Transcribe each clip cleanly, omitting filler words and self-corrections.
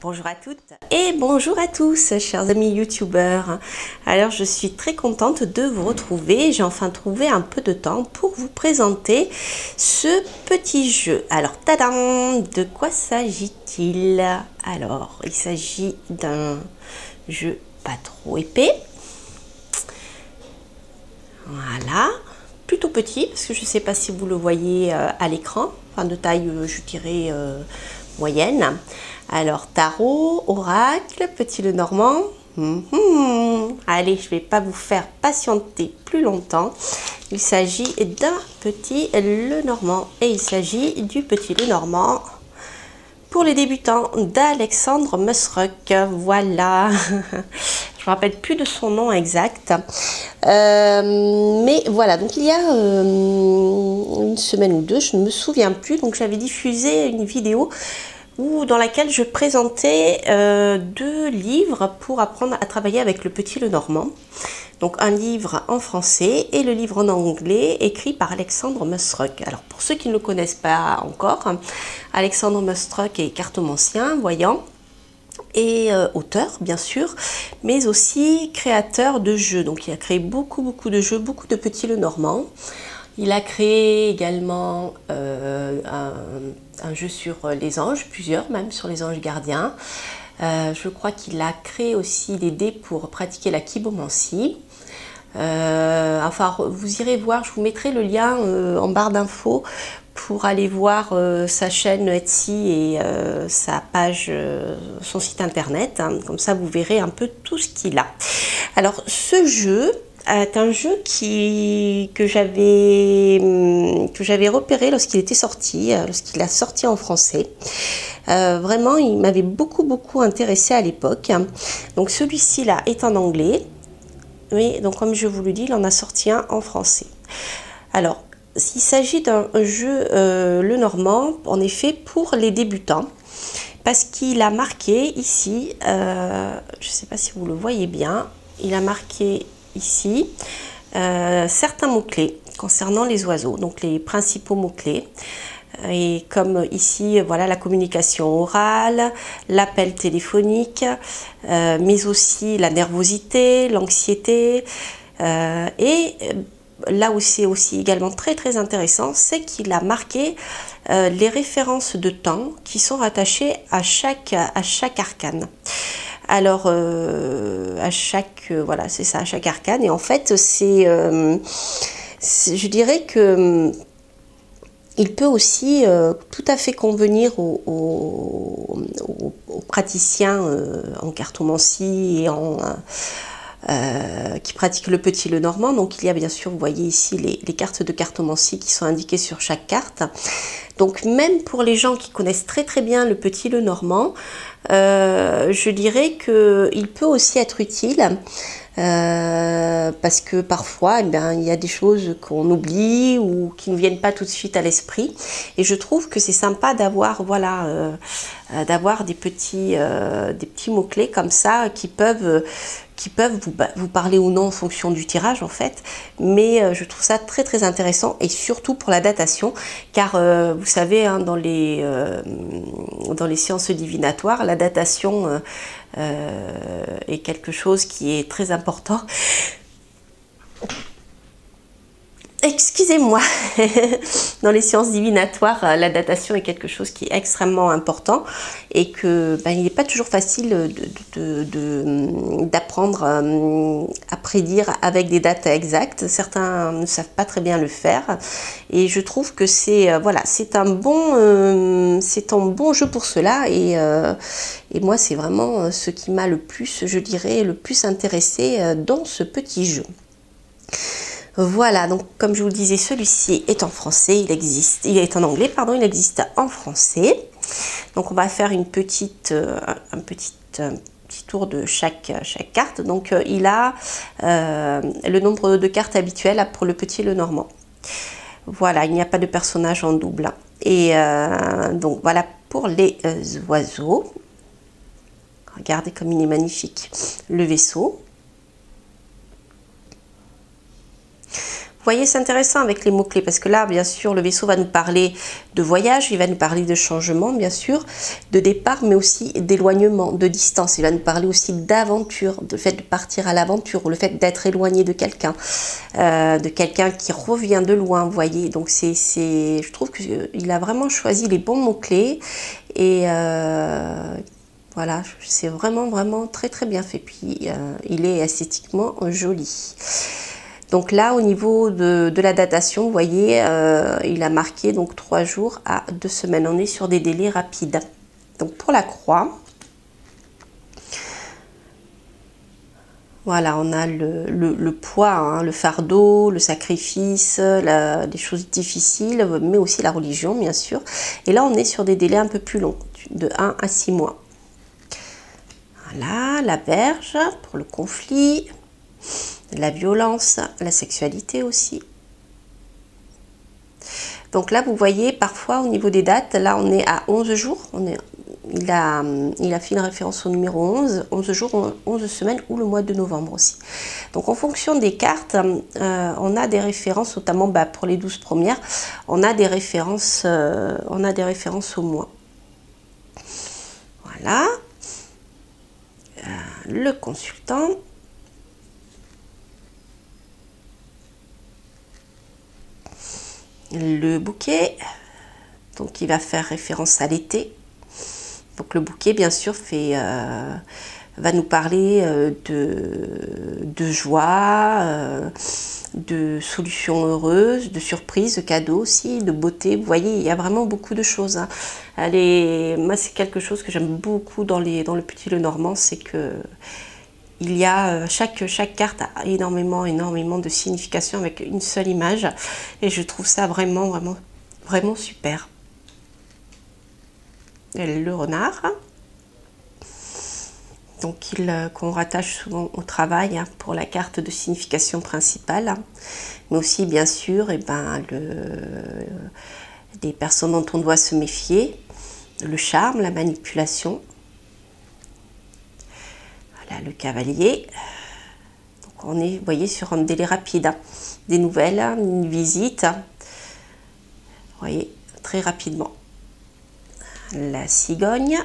Bonjour à toutes et bonjour à tous, chers amis youtubeurs. Alors je suis très contente de vous retrouver. J'ai enfin trouvé un peu de temps pour vous présenter ce petit jeu. Alors tadam, de quoi s'agit-il? Alors il s'agit d'un jeu pas trop épais. Voilà, plutôt petit parce que je ne sais pas si vous le voyez à l'écran, enfin de taille je dirais moyenne. Alors tarot, oracle, petit Lenormand. Allez, je ne vais pas vous faire patienter plus longtemps. Il s'agit d'un petit Lenormand et il s'agit du petit Lenormand pour les débutants d'Alexandre Musruck. Voilà. Je me rappelle plus de son nom exact. Mais voilà, donc il y a une semaine ou deux, je ne me souviens plus, donc j'avais diffusé une vidéo dans laquelle je présentais 2 livres pour apprendre à travailler avec le petit Lenormand. Donc un livre en français et le livre en anglais écrit par Alexandre Musruck. Alors pour ceux qui ne le connaissent pas encore, Alexandre Musruck est cartomancien, voyant et auteur bien sûr, mais aussi créateur de jeux. Donc il a créé beaucoup de jeux, beaucoup de petits Lenormand. Il a créé également un jeu sur les anges, plusieurs même sur les anges gardiens. Je crois qu'il a créé aussi des dés pour pratiquer la kybomancie. Enfin, vous irez voir, je vous mettrai le lien en barre d'infos pour aller voir sa chaîne Etsy et sa page, son site internet. Hein. Comme ça, vous verrez un peu tout ce qu'il a. Alors, ce jeu est un jeu que j'avais repéré lorsqu'il était sorti, lorsqu'il a sorti en français. Vraiment, il m'avait beaucoup intéressé à l'époque. Donc, celui-ci là est en anglais. Oui, donc comme je vous le dis, il en a sorti un en français. Alors, il s'agit d'un jeu Lenormand, en effet, pour les débutants, parce qu'il a marqué ici, je ne sais pas si vous le voyez bien, il a marqué ici certains mots-clés concernant les oiseaux, donc les principaux mots-clés. Et comme ici, voilà, la communication orale, l'appel téléphonique, mais aussi la nervosité, l'anxiété. Et là où c'est aussi également très intéressant, c'est qu'il a marqué les références de temps qui sont rattachées à chaque arcane. Alors, voilà, c'est ça, à chaque arcane. Et en fait, je dirais que il peut aussi tout à fait convenir aux praticiens en cartomancie et qui pratiquent le petit Lenormand. Donc il y a bien sûr, vous voyez ici les cartes de cartomancie qui sont indiquées sur chaque carte. Donc même pour les gens qui connaissent très bien le petit Lenormand, je dirais qu'il peut aussi être utile. Parce que parfois, eh bien, il y a des choses qu'on oublie ou qui ne viennent pas tout de suite à l'esprit. Et je trouve que c'est sympa d'avoir d'avoir des petits mots-clés comme ça qui peuvent vous parler ou non en fonction du tirage en fait. Mais je trouve ça très intéressant et surtout pour la datation. Car vous savez, hein, dans les sciences divinatoires, la datation est quelque chose qui est très important. Excusez-moi, dans les sciences divinatoires, la datation est quelque chose qui est extrêmement important et que il n'est pas toujours facile d'apprendre à prédire avec des dates exactes. Certains ne savent pas très bien le faire et je trouve que c'est voilà, c'est un bon jeu pour cela et moi c'est vraiment ce qui m'a le plus, je dirais, le plus intéressé dans ce petit jeu. Voilà, donc comme je vous le disais, celui-ci est en français, il est en anglais, pardon, il existe en français. Donc on va faire un petit tour de chaque carte. Donc il a le nombre de cartes habituelles pour le petit Lenormand. Voilà, il n'y a pas de personnage en double. Et donc voilà pour les oiseaux. Regardez comme il est magnifique. Le vaisseau. voyez, c'est intéressant avec les mots-clés parce que là, bien sûr, le vaisseau va nous parler de voyage, il va nous parler de changement, bien sûr, de départ, mais aussi d'éloignement, de distance. Il va nous parler aussi d'aventure, le fait de partir à l'aventure, ou le fait d'être éloigné de quelqu'un qui revient de loin, vous voyez. Donc, je trouve qu'il a vraiment choisi les bons mots-clés et voilà, c'est vraiment très très bien fait. Puis, il est esthétiquement joli. Donc là, au niveau de la datation, vous voyez, il a marqué donc 3 jours à 2 semaines. On est sur des délais rapides. Donc pour la croix, voilà, on a le poids, hein, le fardeau, le sacrifice, les choses difficiles, mais aussi la religion, bien sûr. Et là, on est sur des délais un peu plus longs, de 1 à 6 mois. Voilà, la Vierge pour le conflit. La violence, la sexualité aussi. Donc là, vous voyez, parfois au niveau des dates, là on est à 11 jours. Il a fait une référence au numéro 11, 11 jours, 11 semaines ou le mois de novembre aussi. Donc en fonction des cartes, on a des références, notamment pour les 12 premières, on a des références au mois. Voilà. Le consultant. Le bouquet, donc il va faire référence à l'été. Donc le bouquet, bien sûr, va nous parler de joie, de solutions heureuses, de surprises, de cadeaux aussi, de beauté. Vous voyez, il y a vraiment beaucoup de choses. Hein. Moi, c'est quelque chose que j'aime beaucoup dans le Petit Lenormand, c'est que il y a, chaque carte a énormément de signification avec une seule image. Et je trouve ça vraiment super. Et le renard. Donc, qu'on rattache souvent au travail, hein, pour la carte de signification principale. Mais aussi, bien sûr, des personnes dont on doit se méfier. Le charme, la manipulation. Voilà, le cavalier. Donc on est, vous voyez, sur un délai rapide. Hein. Des nouvelles, une visite. Vous voyez, très rapidement. La cigogne.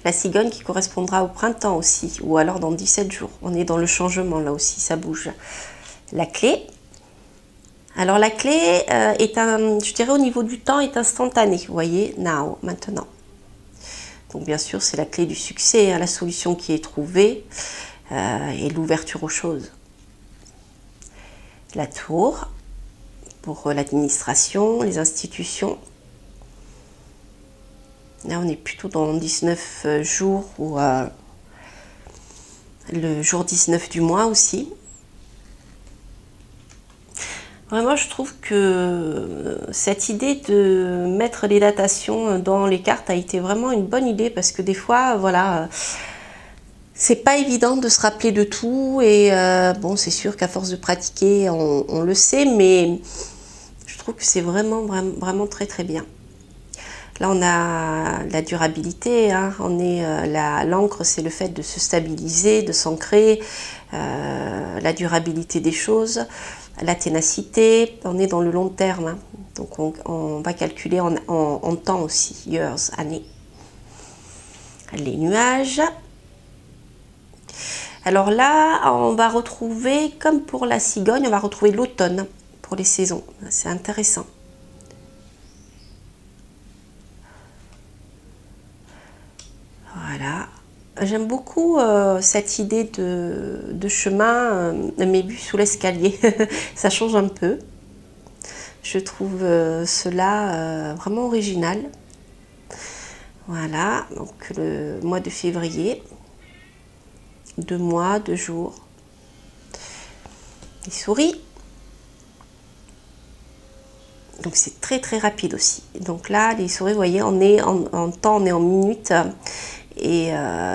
La cigogne qui correspondra au printemps aussi, ou alors dans 17 jours. On est dans le changement, là aussi, ça bouge. La clé. Alors la clé je dirais au niveau du temps, est instantanée. Vous voyez, now, maintenant. Donc bien sûr, c'est la clé du succès, hein, la solution qui est trouvée et l'ouverture aux choses. La tour, pour l'administration, les institutions. Là, on est plutôt dans 19 jours ou le jour 19 du mois aussi. Vraiment, je trouve que cette idée de mettre les datations dans les cartes a été vraiment une bonne idée parce que des fois, voilà, c'est pas évident de se rappeler de tout et bon, c'est sûr qu'à force de pratiquer, on le sait, mais je trouve que c'est vraiment très bien. Là, on a la durabilité, hein, l'encre, c'est le fait de se stabiliser, de s'ancrer, la durabilité des choses. La ténacité, on est dans le long terme, hein. Donc on va calculer en temps aussi, years, années. Les nuages. Alors là, on va retrouver, comme pour la cigogne, on va retrouver l'automne pour les saisons. C'est intéressant. Voilà. J'aime beaucoup cette idée de chemin, mes buts sous l'escalier. Ça change un peu. Je trouve cela vraiment original. Voilà, donc le mois de février. 2 mois, 2 jours. Les souris. Donc c'est très rapide aussi. Donc là, les souris, vous voyez, on est en temps, on est en minutes. Et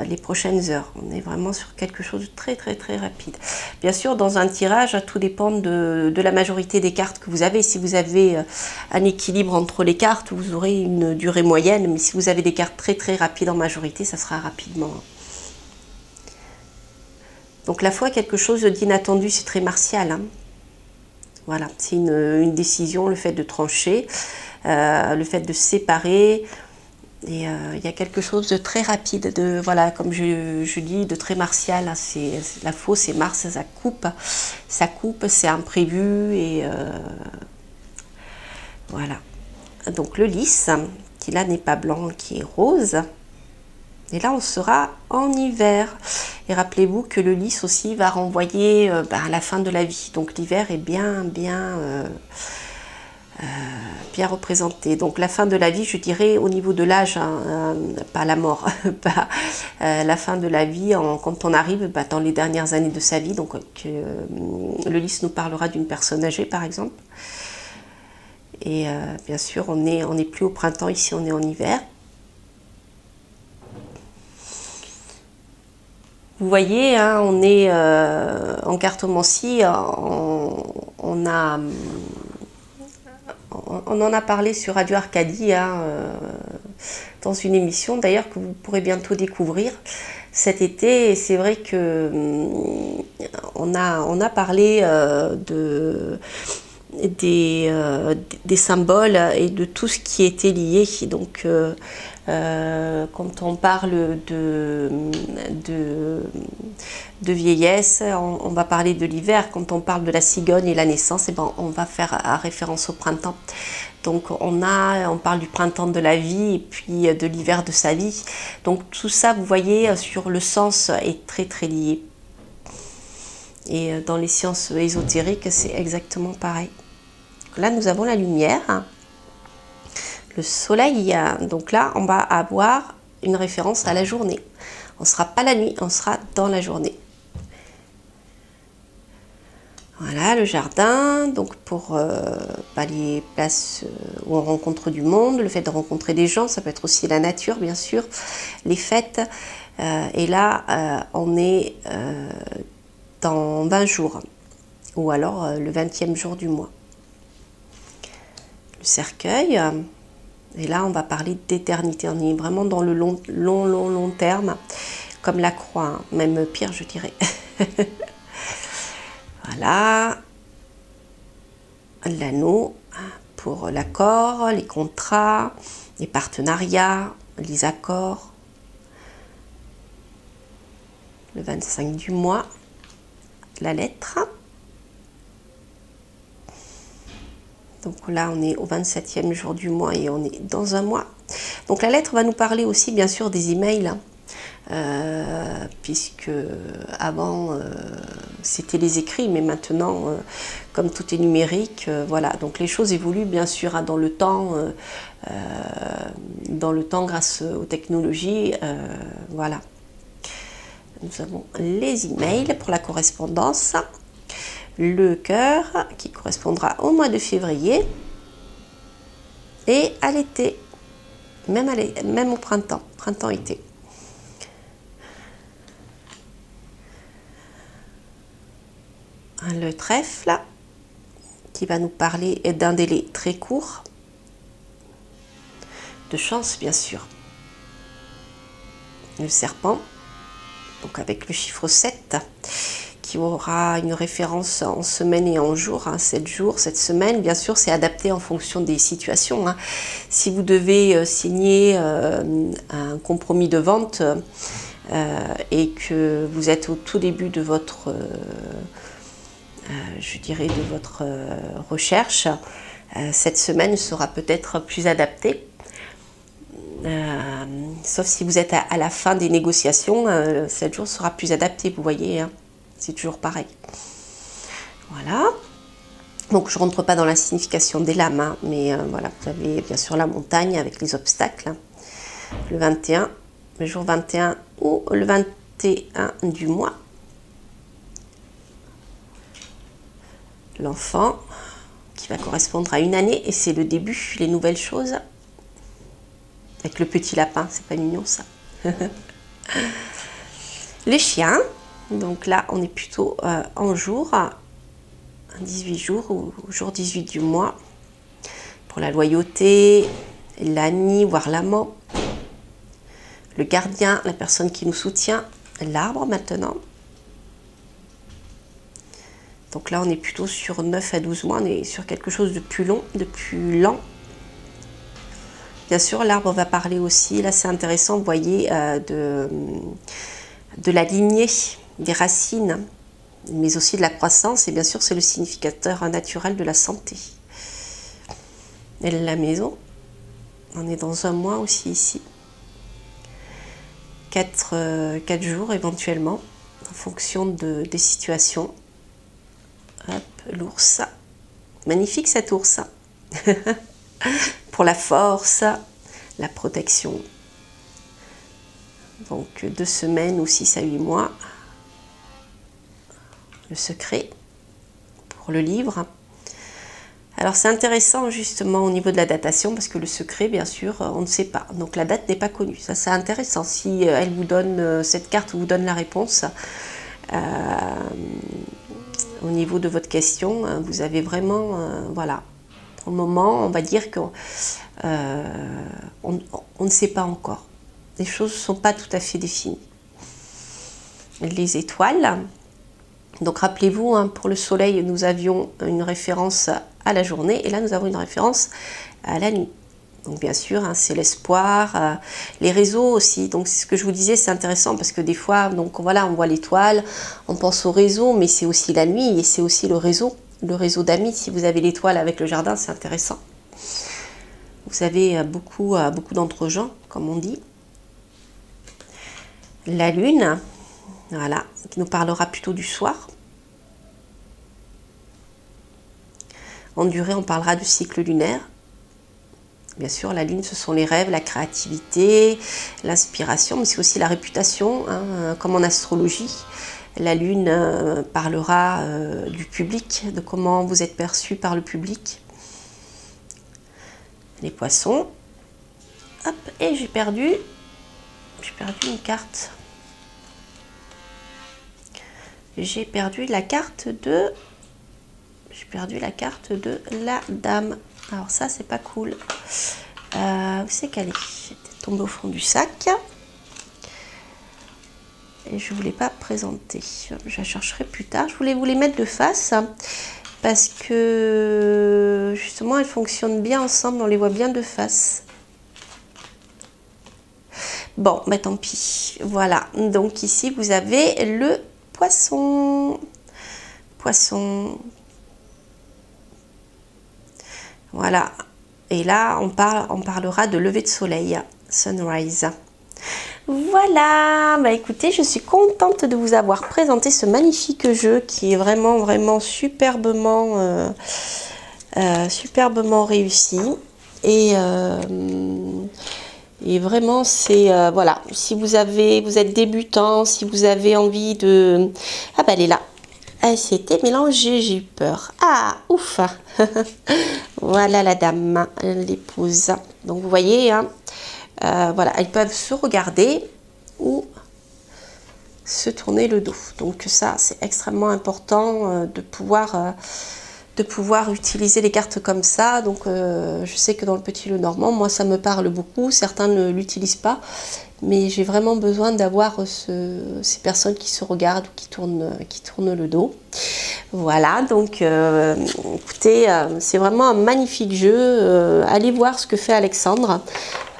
les prochaines heures. On est vraiment sur quelque chose de très rapide. Bien sûr, dans un tirage, tout dépend de la majorité des cartes que vous avez. Si vous avez un équilibre entre les cartes, vous aurez une durée moyenne. Mais si vous avez des cartes très rapides en majorité, ça sera rapidement. Donc la foi est quelque chose d'inattendu, c'est très martial, hein. Voilà, c'est une décision, le fait de trancher, le fait de se séparer. Et il y a quelque chose de très rapide, de, voilà, comme je dis, de très martial. Hein. La faux, c'est Mars, ça coupe, c'est imprévu. Et voilà. Donc le lys, qui là n'est pas blanc, qui est rose. Et là, on sera en hiver. Et rappelez-vous que le lys aussi va renvoyer à la fin de la vie. Donc l'hiver est bien représenté. Donc la fin de la vie, je dirais, au niveau de l'âge, hein, pas la mort, pas la fin de la vie, quand on arrive dans les dernières années de sa vie. Donc le lys nous parlera d'une personne âgée, par exemple. Et bien sûr, on n'est plus au printemps, ici on est en hiver. Vous voyez, hein, on est en cartomancie, on en a parlé sur Radio Arcadie, hein, dans une émission d'ailleurs que vous pourrez bientôt découvrir cet été. Et c'est vrai que on a parlé des symboles et de tout ce qui était lié. Donc quand on parle de vieillesse, on va parler de l'hiver. Quand on parle de la cigogne et la naissance, et ben, on va faire référence au printemps. Donc on parle du printemps de la vie et puis de l'hiver de sa vie. Donc tout ça, vous voyez, sur le sens est très très lié. Et dans les sciences ésotériques, c'est exactement pareil. Là, nous avons la lumière, le soleil. Donc là, on va avoir une référence à la journée. On ne sera pas la nuit, on sera dans la journée. Voilà, le jardin, donc pour les places où on rencontre du monde, le fait de rencontrer des gens, ça peut être aussi la nature, bien sûr, les fêtes. Et là, on est dans 20 jours, ou alors le 20e jour du mois. Le cercueil, et là, on va parler d'éternité. On est vraiment dans le long terme, comme la croix, hein, même pire, je dirais. Voilà, l'anneau pour l'accord, les contrats, les partenariats, les accords. Le 25 du mois, la lettre. Donc là, on est au 27e jour du mois et on est dans un mois. Donc la lettre va nous parler aussi, bien sûr, des emails. Hein. Puisque avant c'était les écrits, mais maintenant comme tout est numérique, voilà, donc les choses évoluent bien sûr hein, dans le temps grâce aux technologies, voilà. Nous avons les emails pour la correspondance, le cœur qui correspondra au mois de février et à l'été, même au printemps-été. Le trèfle qui va nous parler d'un délai très court, de chance bien sûr. Le serpent, donc avec le chiffre 7, qui aura une référence en semaine et en jour, hein, 7 jours, cette semaine, bien sûr c'est adapté en fonction des situations. Hein. Si vous devez signer un compromis de vente et que vous êtes au tout début de votre je dirais de votre recherche, cette semaine sera peut-être plus adaptée. Sauf si vous êtes à la fin des négociations, 7 jours sera plus adapté, vous voyez, hein, c'est toujours pareil. Voilà. Donc je ne rentre pas dans la signification des lames, hein, mais voilà, vous avez bien sûr la montagne avec les obstacles. Le 21, le jour 21 ou le 21 du mois. L'enfant qui va correspondre à une année et c'est le début, les nouvelles choses. Avec le petit lapin, c'est pas mignon ça. Les chiens, donc là on est plutôt en jour, 18 jours ou jour 18 du mois. Pour la loyauté, l'ami, voire l'amant. Le gardien, la personne qui nous soutient. L'arbre maintenant. Donc là, on est plutôt sur 9 à 12 mois, on est sur quelque chose de plus long, de plus lent. Bien sûr, l'arbre va parler aussi, là c'est intéressant, vous voyez, de la lignée, des racines, mais aussi de la croissance, et bien sûr c'est le significateur naturel de la santé. Et la maison, on est dans un mois aussi ici. 4 jours éventuellement, en fonction des situations. Hop, l'ours. Magnifique cet ours. Pour la force, la protection. Donc 2 semaines ou 6 à 8 mois. Le secret pour le livre. Alors c'est intéressant justement au niveau de la datation parce que le secret, bien sûr, on ne sait pas. Donc la date n'est pas connue. Ça c'est intéressant. Si elle vous donne, cette carte vous donne la réponse au niveau de votre question, vous avez vraiment, voilà. Pour le moment, on va dire qu'on ne sait pas encore. Les choses ne sont pas tout à fait définies. Les étoiles. Donc rappelez-vous, hein, pour le soleil, nous avions une référence à la journée et là nous avons une référence à la nuit. Donc bien sûr, hein, c'est l'espoir, les réseaux aussi. Donc c'est ce que je vous disais, c'est intéressant parce que des fois, donc voilà, on voit l'étoile, on pense au réseau, mais c'est aussi la nuit et c'est aussi le réseau d'amis. Si vous avez l'étoile avec le jardin, c'est intéressant. Vous avez beaucoup d'entre-gens, comme on dit. La lune, voilà, qui nous parlera plutôt du soir. En durée, on parlera du cycle lunaire. Bien sûr, la lune, ce sont les rêves, la créativité, l'inspiration, mais c'est aussi la réputation, hein, comme en astrologie. La lune parlera du public, de comment vous êtes perçu par le public. Les poissons. Hop, et j'ai perdu une carte. J'ai perdu la carte de la dame. Alors ça, c'est pas cool. Où c'est qu'elle est? Elle était tombée au fond du sac. Et je ne voulais pas présenter. Je la chercherai plus tard. Je voulais vous les mettre de face parce que justement, elles fonctionnent bien ensemble. On les voit bien de face. Bon, bah tant pis. Voilà. Donc ici, vous avez le poisson. Poisson. Voilà. Et là, on parlera de lever de soleil, sunrise. Voilà, bah écoutez, je suis contente de vous avoir présenté ce magnifique jeu qui est vraiment superbement réussi. Et vraiment, c'est voilà, si vous êtes débutant, si vous avez envie de... Ah bah elle est là. Elle s'était mélangée, j'ai eu peur. Ah, ouf. Voilà la dame, l'épouse. Donc vous voyez, hein, voilà, elles peuvent se regarder ou se tourner le dos. Donc ça, c'est extrêmement important de pouvoir utiliser les cartes comme ça. Donc je sais que dans le Petit Lenormand, moi ça me parle beaucoup. Certains ne l'utilisent pas. Mais j'ai vraiment besoin d'avoir ces personnes qui se regardent ou qui tournent le dos. Voilà, donc écoutez, c'est vraiment un magnifique jeu. Allez voir ce que fait Alexandre.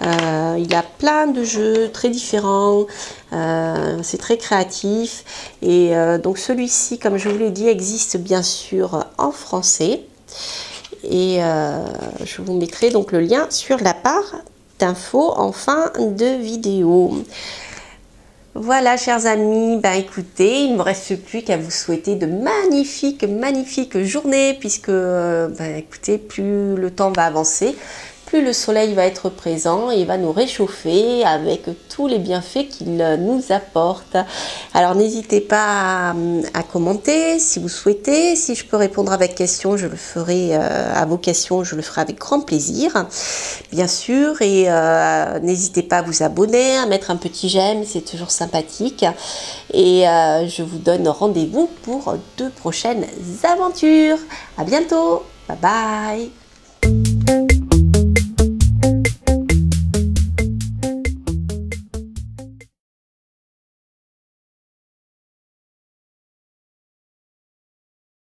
Il a plein de jeux très différents. C'est très créatif. Et donc celui-ci, comme je vous l'ai dit, existe bien sûr en français. Et je vous mettrai donc le lien sur la barre d'infos en fin de vidéo. Voilà, chers amis, ben écoutez, il ne me reste plus qu'à vous souhaiter de magnifiques journées, puisque ben écoutez, plus le temps va avancer, plus le soleil va être présent et va nous réchauffer avec tous les bienfaits qu'il nous apporte. Alors n'hésitez pas à commenter si vous souhaitez. Si je peux répondre avec questions, je le ferai à vos questions, je le ferai avec grand plaisir, bien sûr. Et n'hésitez pas à vous abonner, à mettre un petit j'aime, c'est toujours sympathique. Et je vous donne rendez-vous pour de prochaines aventures. À bientôt, bye bye.